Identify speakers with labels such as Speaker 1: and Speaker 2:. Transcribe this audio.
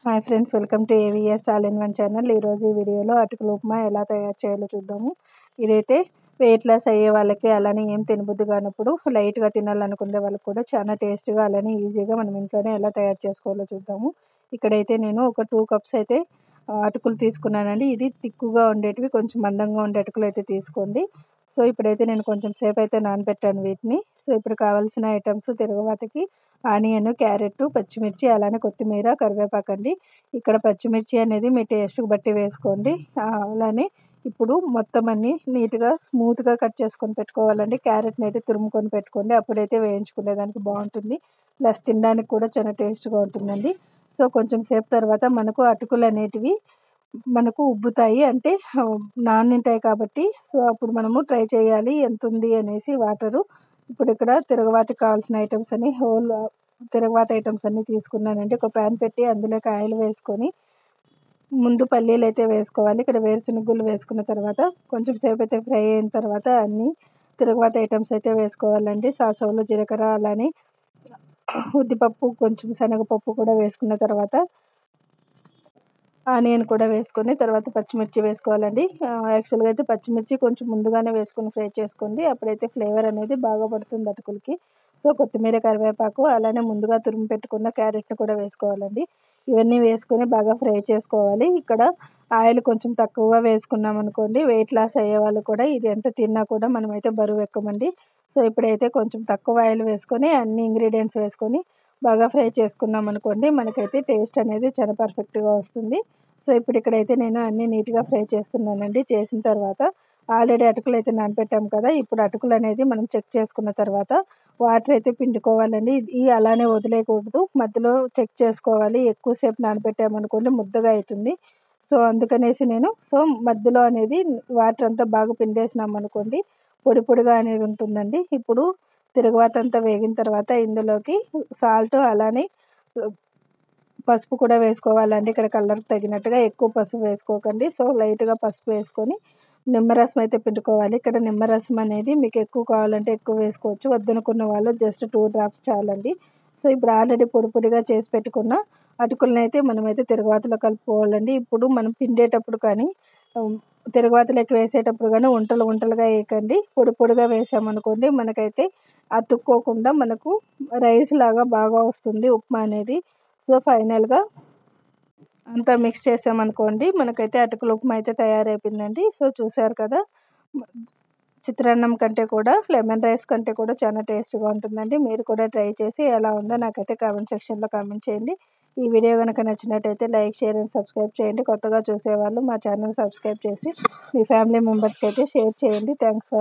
Speaker 1: Hi friends, welcome to AVS all in one channel. ఈరోజు ఈ వీడియోలో అటుకుల ఉప్మా ఎలా తయారు చేయాలో చూద్దాము. ఇదైతే వెయిట్ లాస్ అయ్యే వాళ్ళకి, అలానే ఏం తినబుద్ధి కానప్పుడు లైట్గా తినాలనుకునే వాళ్ళకి కూడా చాలా టేస్ట్గా, అలానే ఈజీగా మనం ఇంట్లోనే ఎలా తయారు చేసుకోవాలో చూద్దాము. ఇక్కడైతే నేను ఒక 2 కప్స్ అయితే అటుకులు తీసుకున్నానండి. ఇది తిక్కుగా ఉండేటివి, కొంచెం మందంగా ఉండే అటుకులు అయితే తీసుకోండి. సో ఇప్పుడైతే నేను కొంచెం సేపు అయితే నానబెట్టాను వీటిని. సో ఇప్పుడు కావాల్సిన ఐటమ్స్ తిరగవాతకి ఆనియన్, క్యారెట్, పచ్చిమిర్చి, అలానే కొత్తిమీర, కరివేపాకు అండి. ఇక్కడ పచ్చిమిర్చి అనేది మీ టేస్ట్కి బట్టి వేసుకోండి. అలానే ఇప్పుడు మొత్తం అన్నీ నీట్గా స్మూత్గా కట్ చేసుకొని పెట్టుకోవాలండి. క్యారెట్ని అయితే తురుముకొని పెట్టుకోండి, అప్పుడైతే వేయించుకునేదానికి బాగుంటుంది. ప్లస్ తినడానికి కూడా చాలా టేస్ట్గా ఉంటుందండి. సో కొంచెం సేపు తర్వాత మనకు అటుకులు అనేటివి మనకు ఉబ్బుతాయి, అంటే నానింటాయి కాబట్టి. సో అప్పుడు మనము ట్రై చేయాలి ఎంత ఉంది అనేసి వాటరు. ఇప్పుడు ఇక్కడ తిరగవాతకి కావాల్సిన ఐటమ్స్ అన్ని తిరగవాత ఐటమ్స్ అన్నీ తీసుకున్నానండి. ఒక ప్యాన్ పెట్టి అందులోకి ఆయిల్ వేసుకొని ముందు పల్లీలు అయితే వేసుకోవాలి. ఇక్కడ వేరుశనగుళ్ళు వేసుకున్న తర్వాత కొంచెం సేపు అయితే ఫ్రై అయిన తర్వాత అన్నీ తిరగవాత ఐటమ్స్ అయితే వేసుకోవాలండి. సాసవులు, జీలకర్ర, అలానే ఉద్దిపప్పు, కొంచెం శనగపప్పు కూడా వేసుకున్న తర్వాత ఆనియన్ కూడా వేసుకొని తర్వాత పచ్చిమిర్చి వేసుకోవాలండి. యాక్చువల్గా అయితే పచ్చిమిర్చి కొంచెం ముందుగానే వేసుకొని ఫ్రై చేసుకోండి, అప్పుడైతే ఫ్లేవర్ అనేది బాగా పడుతుంది అటుకులకి. సో కొత్తిమీర, కరివేపాకు, అలానే ముందుగా తురిమి పెట్టుకున్న క్యారెట్ని కూడా వేసుకోవాలండి. ఇవన్నీ వేసుకొని బాగా ఫ్రై చేసుకోవాలి. ఇక్కడ ఆయిల్ కొంచెం తక్కువగా వేసుకున్నాం అనుకోండి, వెయిట్ లాస్ అయ్యే వాళ్ళు కూడా ఇది ఎంత తిన్నా కూడా మనమైతే బరువు ఎక్కమండి. సో ఇప్పుడైతే కొంచెం తక్కువ ఆయిల్ వేసుకొని అన్ని ఇంగ్రీడియంట్స్ వేసుకొని బాగా ఫ్రై చేసుకున్నాం అనుకోండి, మనకైతే టేస్ట్ అనేది చాలా పర్ఫెక్ట్గా వస్తుంది. సో ఇప్పుడు ఇక్కడైతే నేను అన్నీ నీట్గా ఫ్రై చేస్తున్నానండి. చేసిన తర్వాత ఆల్రెడీ అటుకులు అయితే నానబెట్టాం కదా, ఇప్పుడు అటుకులు అనేది మనం చెక్ చేసుకున్న తర్వాత వాటర్ అయితే పిండుకోవాలండి. ఇది అలానే వదిలేయకూడదు, మధ్యలో చెక్ చేసుకోవాలి. ఎక్కువసేపు నానబెట్టామనుకోండి ముద్దగా అవుతుంది. సో అందుకనేసి నేను మధ్యలో అనేది వాటర్ అంతా బాగా పిండేసినాం అనుకోండి పొడి పొడిగా అనేది ఉంటుందండి. ఇప్పుడు తిరగవాత అంతా వేగిన తర్వాత ఇందులోకి సాల్ట్, అలానే పసుపు కూడా వేసుకోవాలండి. ఇక్కడ కలర్కి తగినట్టుగా ఎక్కువ పసుపు వేసుకోకండి. సో లైట్గా పసుపు వేసుకొని నిమ్మరసం అయితే పిండుకోవాలి. ఇక్కడ నిమ్మరసం అనేది మీకు ఎక్కువ కావాలంటే ఎక్కువ వేసుకోవచ్చు, వద్దనుకున్న వాళ్ళు జస్ట్ 2 డ్రాప్స్ చాలండి. సో ఇప్పుడు ఆల్రెడీ పొడి పొడిగా చేసి పెట్టుకున్న అటుకులను అయితే మనమైతే తిరగవాతలో కలుపుకోవాలండి. ఇప్పుడు మనం పిండేటప్పుడు కానీ తిరగవాతలోకి వేసేటప్పుడు కానీ ఉంటలుగా వేయకండి. పొడి పొడిగా వేసామనుకోండి మనకైతే అతుక్కోకుండా మనకు రైస్ లాగా బాగా వస్తుంది ఉప్మా అనేది. సో ఫైనల్గా అంతా మిక్స్ చేసామనుకోండి మనకైతే అటుకుల ఉప్మా అయితే తయారైపోయిందండి. సో చూసారు కదా, చిత్రాన్నం కంటే కూడా, లెమన్ రైస్ కంటే కూడా చాలా టేస్ట్గా ఉంటుందండి. మీరు కూడా ట్రై చేసి ఎలా ఉందో నాకైతే కామెంట్ సెక్షన్లో కామెంట్ చేయండి. ఈ వీడియో కనుక నచ్చినట్టయితే లైక్, షేర్ అండ్ సబ్స్క్రైబ్ చేయండి. కొత్తగా చూసేవాళ్ళు మా ఛానల్ సబ్స్క్రైబ్ చేసి మీ ఫ్యామిలీ మెంబర్స్కి అయితే షేర్ చేయండి. Thanks for